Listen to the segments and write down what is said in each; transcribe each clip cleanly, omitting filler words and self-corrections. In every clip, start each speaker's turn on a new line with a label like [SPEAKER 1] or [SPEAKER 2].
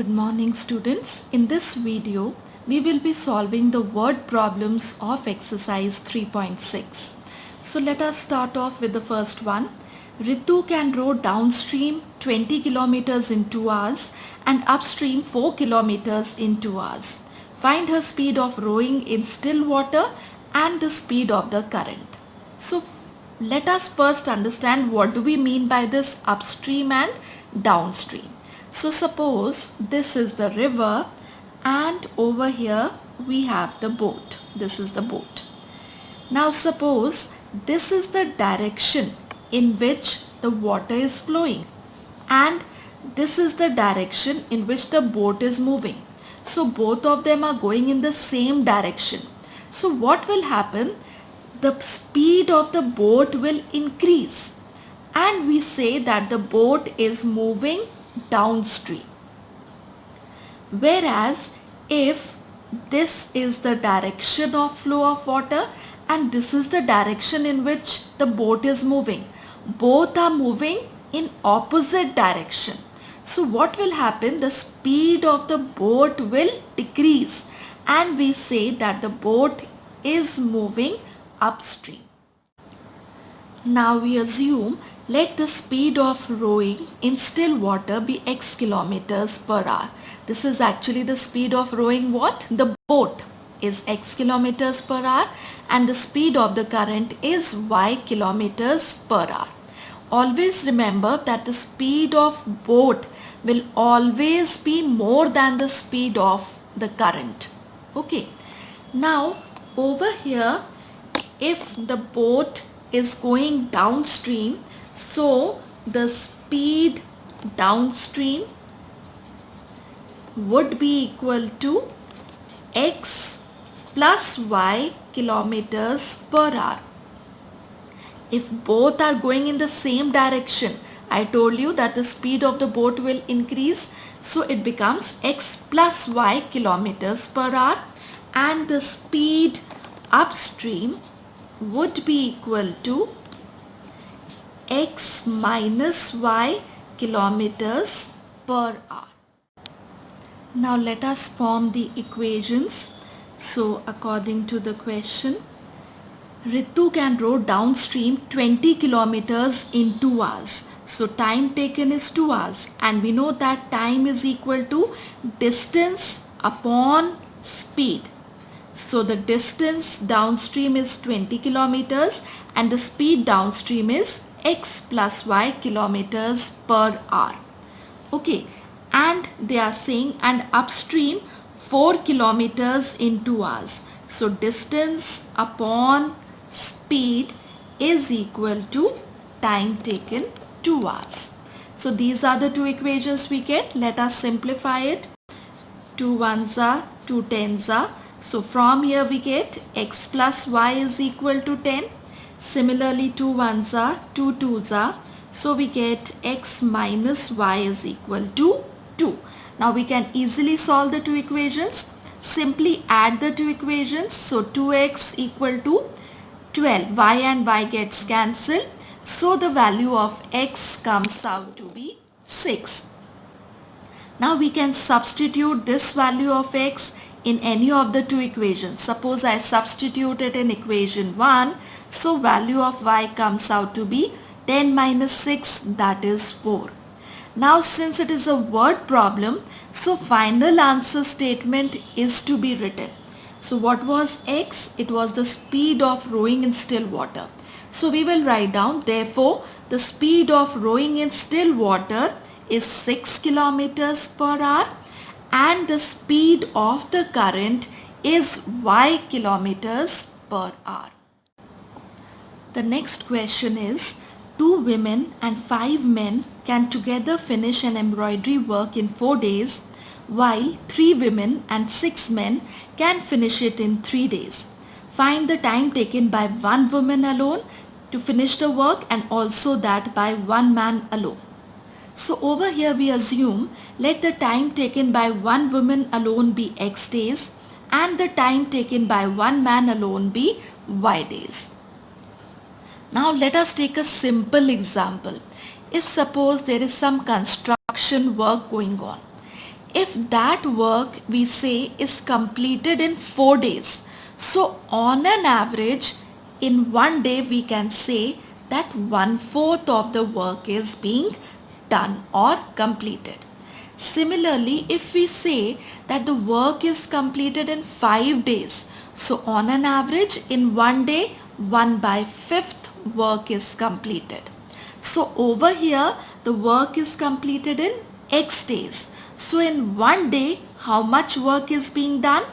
[SPEAKER 1] Good morning students. In this video, we will be solving the word problems of exercise 3.6. So let us start off with the first one. Ritu can row downstream 20 kilometers in 2 hours and upstream 4 kilometers in 2 hours. Find her speed of rowing in still water and the speed of the current. So let us first understand what do we mean by this upstream and downstream. So suppose this is the river and over here we have the boat. This is the boat. Now suppose this is the direction in which the water is flowing and this is the direction in which the boat is moving. So both of them are going in the same direction. So what will happen? The speed of the boat will increase and we say that the boat is moving downstream. Whereas if this is the direction of flow of water and this is the direction in which the boat is moving, both are moving in opposite direction. So what will happen? The speed of the boat will decrease and we say that the boat is moving upstream. Now we assume let the speed of rowing in still water be x kilometers per hour. This is actually the speed of rowing what? The boat is x kilometers per hour and the speed of the current is y kilometers per hour. Always remember that the speed of boat will always be more than the speed of the current. Okay. Now over here if the boat is going downstream, so the speed downstream would be equal to x plus y kilometers per hour. If both are going in the same direction, I told you that the speed of the boat will increase, so it becomes x plus y kilometers per hour and the speed upstream would be equal to x minus y kilometers per hour. Now let us form the equations. So according to the question, Ritu can row downstream 20 kilometers in 2 hours. So time taken is 2 hours and we know that time is equal to distance upon speed. So the distance downstream is 20 kilometers and the speed downstream is x plus y kilometers per hour. Okay, and they are saying and upstream 4 kilometers in 2 hours. So distance upon speed is equal to time taken 2 hours. So these are the two equations we get. Let us simplify it. 2 ones are 2 tens are. So from here we get x plus y is equal to 10. Similarly 2 ones are 2 twos are. So we get x minus y is equal to 2. Now we can easily solve the two equations. Simply add the two equations. So 2x equal to 12. Y and y gets cancelled. So the value of x comes out to be 6. Now we can substitute this value of x in any of the two equations. Suppose I substitute it in equation 1. So value of y comes out to be 10 minus 6, that is 4. Now since it is a word problem, so final answer statement is to be written. So what was x? It was the speed of rowing in still water. So we will write down, therefore the speed of rowing in still water is 6 kilometers per hour and the speed of the current is y kilometers per hour. The next question is, 2 women and 5 men can together finish an embroidery work in 4 days while 3 women and 6 men can finish it in 3 days. Find the time taken by 1 woman alone to finish the work and also that by 1 man alone. So over here we assume let the time taken by 1 woman alone be x days and the time taken by 1 man alone be y days. Now let us take a simple example. If suppose there is some construction work going on if that work we say is completed in 4 days, so on an average in one day we can say that 1/4 of the work is being done or completed. Similarly, if we say that the work is completed in 5 days, so on an average in one day 1/5 work is completed. So over here the work is completed in X days. So in one day how much work is being done?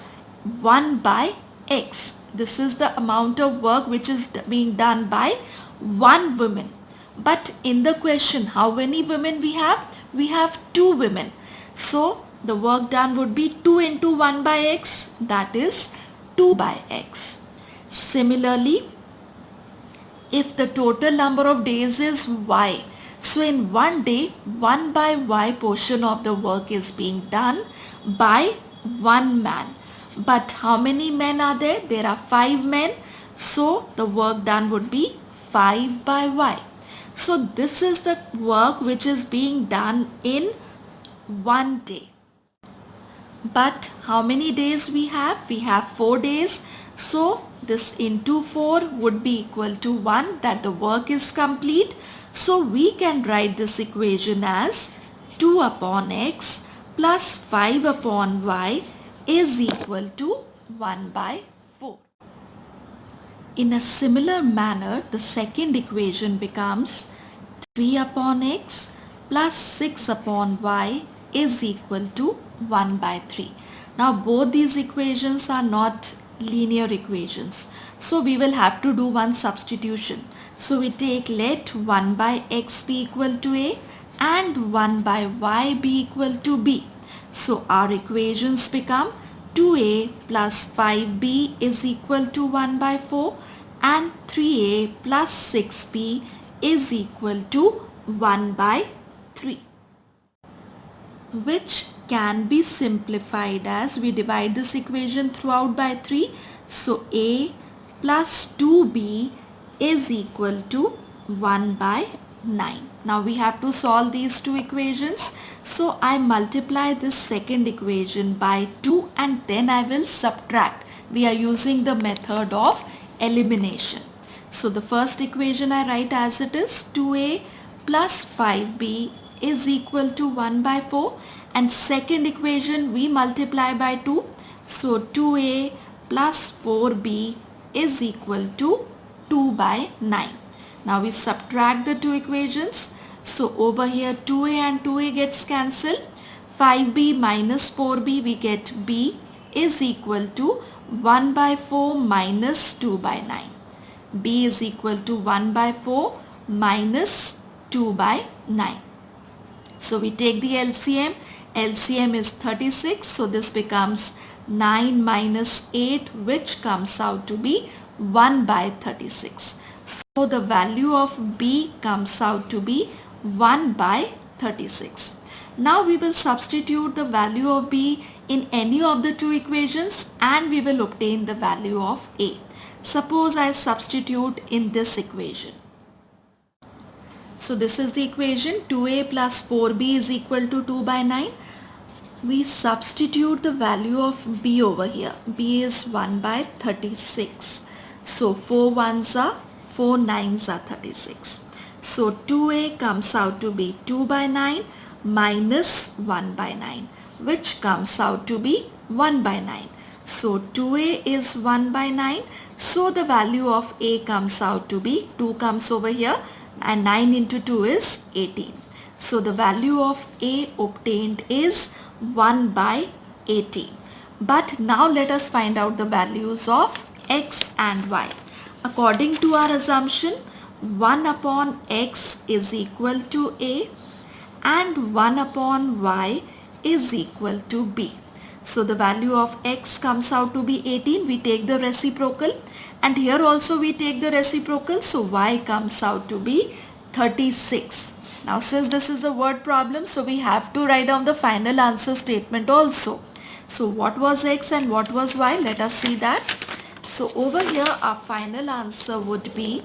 [SPEAKER 1] 1 by X. This is the amount of work which is being done by one woman. But in the question, how many women we have? We have 2 women. So the work done would be 2 into 1 by X, that is 2 by X. Similarly, if the total number of days is Y, so in one day 1 by Y portion of the work is being done by one man. But how many men are there? There are 5 men. So the work done would be 5 by Y. So this is the work which is being done in one day. But how many days we have? We have 4 days. So this into 4 would be equal to 1, that the work is complete. So we can write this equation as 2 upon X plus 5 upon Y is equal to 1 by 4. In a similar manner, the second equation becomes 3 upon X plus 6 upon Y is equal to 1 by 3. Now both these equations are not linear equations. So we will have to do one substitution. So we take, let 1 by X be equal to A and 1 by Y be equal to B. So our equations become 2A plus 5B is equal to 1 by 4 and 3A plus 6B is equal to 1 by 3, which can be simplified as we divide this equation throughout by 3. So A plus 2B is equal to 1 by 9. Now we have to solve these two equations. So I multiply this second equation by 2 and then I will subtract. We are using the method of elimination. So the first equation I write as it is, 2A plus 5B is equal to 1 by 4, and second equation we multiply by 2. So 2A plus 4B is equal to 2 by 9. Now we subtract the two equations. So over here 2A and 2A gets cancelled. 5B minus 4B we get B is equal to 1 by 4 minus 2 by 9. B is equal to 1 by 4 minus 2 by 9. So we take the LCM. LCM is 36. So this becomes 9 minus 8, which comes out to be 1 by 36. So the value of B comes out to be 1 by 36. Now we will substitute the value of B in any of the two equations and we will obtain the value of A. Suppose I substitute in this equation. So this is the equation, 2A plus 4B is equal to 2 by 9. We substitute the value of B over here. B is 1 by 36. So 4 ones are 4 nines are 36. So 2A comes out to be 2 by 9 minus 1 by 9, which comes out to be 1 by 9. So 2A is 1 by 9. So the value of A comes out to be 2 comes over here and 9 into 2 is 18. So the value of A obtained is 1 by 18. But now let us find out the values of X and Y. According to our assumption, 1 upon X is equal to A and 1 upon Y is equal to B. So the value of X comes out to be 18. We take the reciprocal and here also we take the reciprocal. So Y comes out to be 36. Now since this is a word problem, so we have to write down the final answer statement also. So what was X and what was Y? Let us see that. So over here our final answer would be,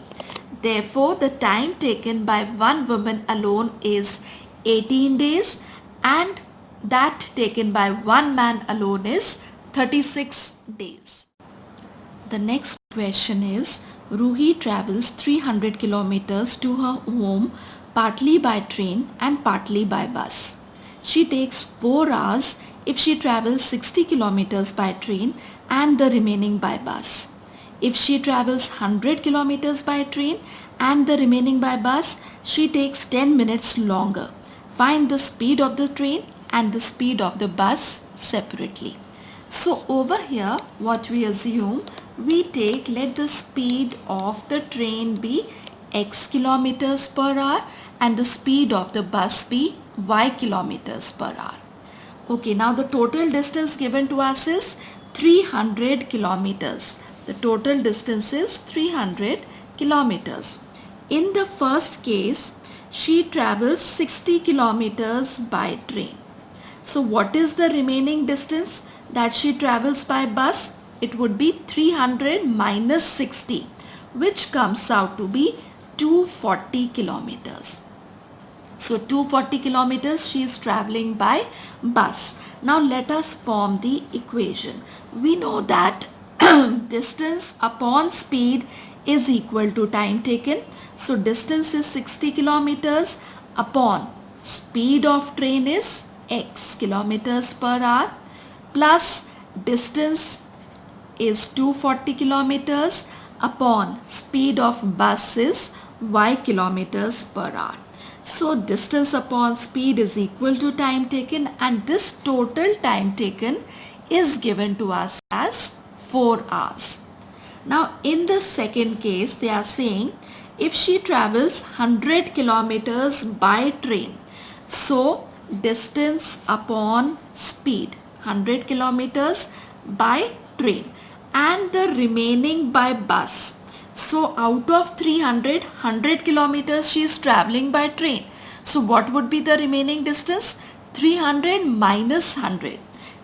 [SPEAKER 1] therefore the time taken by one woman alone is 18 days and that taken by one man alone is 36 days. The next question is, Ruhi travels 300 kilometers to her home partly by train and partly by bus. She takes 4 hours if she travels 60 kilometers by train and the remaining by bus. If she travels 100 kilometers by train and the remaining by bus, she takes 10 minutes longer. Find the speed of the train and the speed of the bus separately. So over here what we assume, we take, let the speed of the train be x kilometers per hour and the speed of the bus be y kilometers per hour. Okay, now the total distance given to us is 300 kilometers. The total distance is 300 kilometers. In the first case, she travels 60 kilometers by train. So what is the remaining distance that she travels by bus? It would be 300 minus 60, which comes out to be 240 kilometers. So 240 kilometers she is traveling by bus. Now let us form the equation. We know that distance upon speed is equal to time taken. So distance is 60 kilometers upon speed of train is x kilometers per hour plus distance is 240 kilometers upon speed of bus is y kilometers per hour. So distance upon speed is equal to time taken, and this total time taken is given to us as 4 hours. Now in the second case they are saying if she travels 100 kilometers by train, so distance upon speed 100 kilometers by train and the remaining by bus. So out of 300, 100 kilometers she is traveling by train. So what would be the remaining distance? 300 minus 100.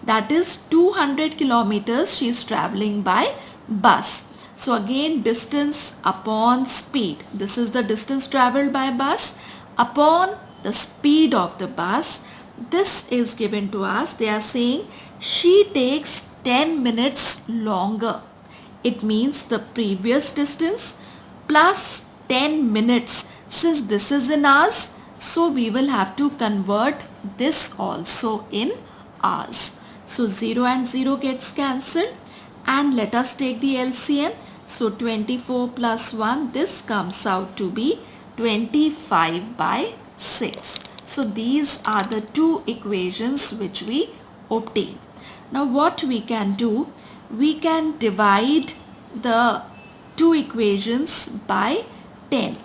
[SPEAKER 1] That is 200 kilometers she is traveling by bus. So again distance upon speed. This is the distance traveled by bus upon the speed of the bus. This is given to us. They are saying she takes 10 minutes longer. It means the previous distance plus 10 minutes. Since this is in hours, so we will have to convert this also in hours. So 0 and 0 gets cancelled, and let us take the LCM. So 24 plus 1, this comes out to be 25 by 6. So these are the two equations which we obtain. Now what we can do, we can divide the two equations by 10.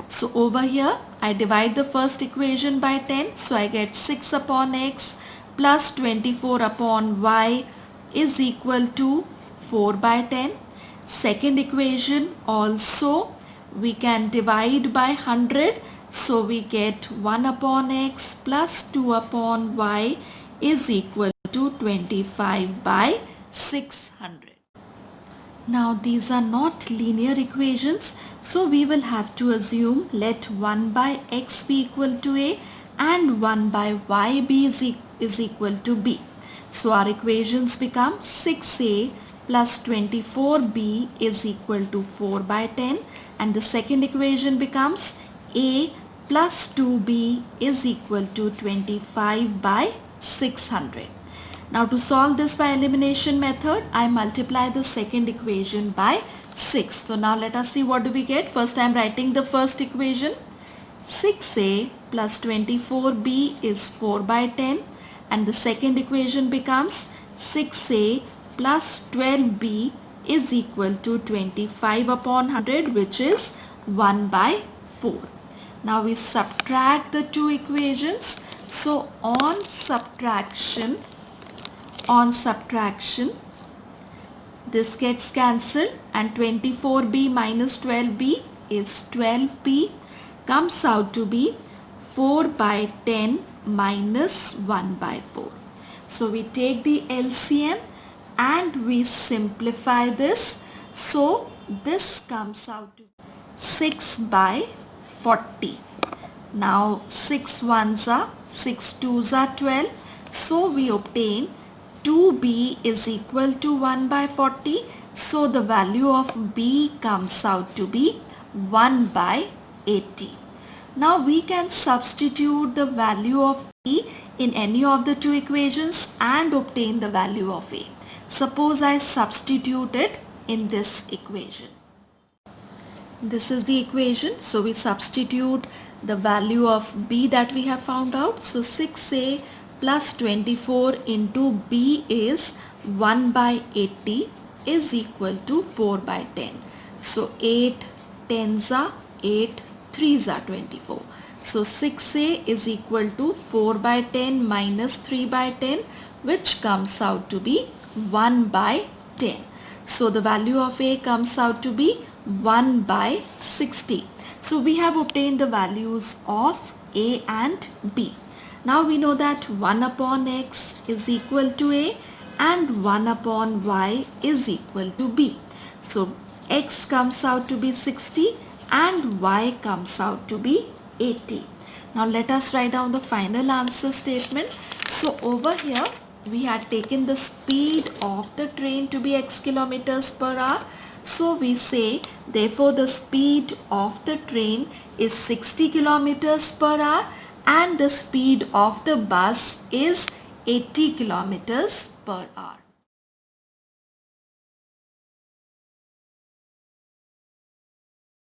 [SPEAKER 1] So over here I divide the first equation by 10. So I get 6 upon x plus 24 upon y is equal to 4 by 10. Second equation also we can divide by 100. So we get 1 upon x plus 2 upon y is equal to 25 by 600. Now these are not linear equations, so we will have to assume let 1 by x be equal to a and 1 by y is equal to b. So our equations become 6a plus 24b is equal to 4 by 10, and the second equation becomes a plus 2b is equal to 25 by 600. Now to solve this by elimination method, I multiply the second equation by 6. So now let us see what do we get. First I am writing the first equation. 6a plus 24b is 4 by 10, and the second equation becomes 6a plus 12b is equal to 25 upon 100, which is 1 by 4. Now we subtract the two equations. So on subtraction, this gets cancelled, and 24b minus 12b is 12b, comes out to be 4 by 10 minus 1 by 4. So we take the LCM and we simplify this. So this comes out to 6 by 40. Now 6 ones are 6 twos are 12. So we obtain 2b is equal to 1 by 40. So the value of b comes out to be 1 by 80. Now we can substitute the value of b in any of the two equations and obtain the value of a. Suppose I substitute it in this equation. This is the equation. So we substitute the value of b that we have found out. So 6a plus 24 into b is 1 by 80 is equal to 4 by 10. So 8 10s are 8, 3s are 24. So 6a is equal to 4 by 10 minus 3 by 10, which comes out to be 1 by 10. So the value of a comes out to be 1 by 60. So we have obtained the values of a and b. Now we know that 1 upon x is equal to a and 1 upon y is equal to b. So x comes out to be 60 and y comes out to be 80. Now let us write down the final answer statement. So over here we had taken the speed of the train to be x kilometers per hour. So we say therefore the speed of the train is 60 kilometers per hour and the speed of the bus is 80 kilometers per hour.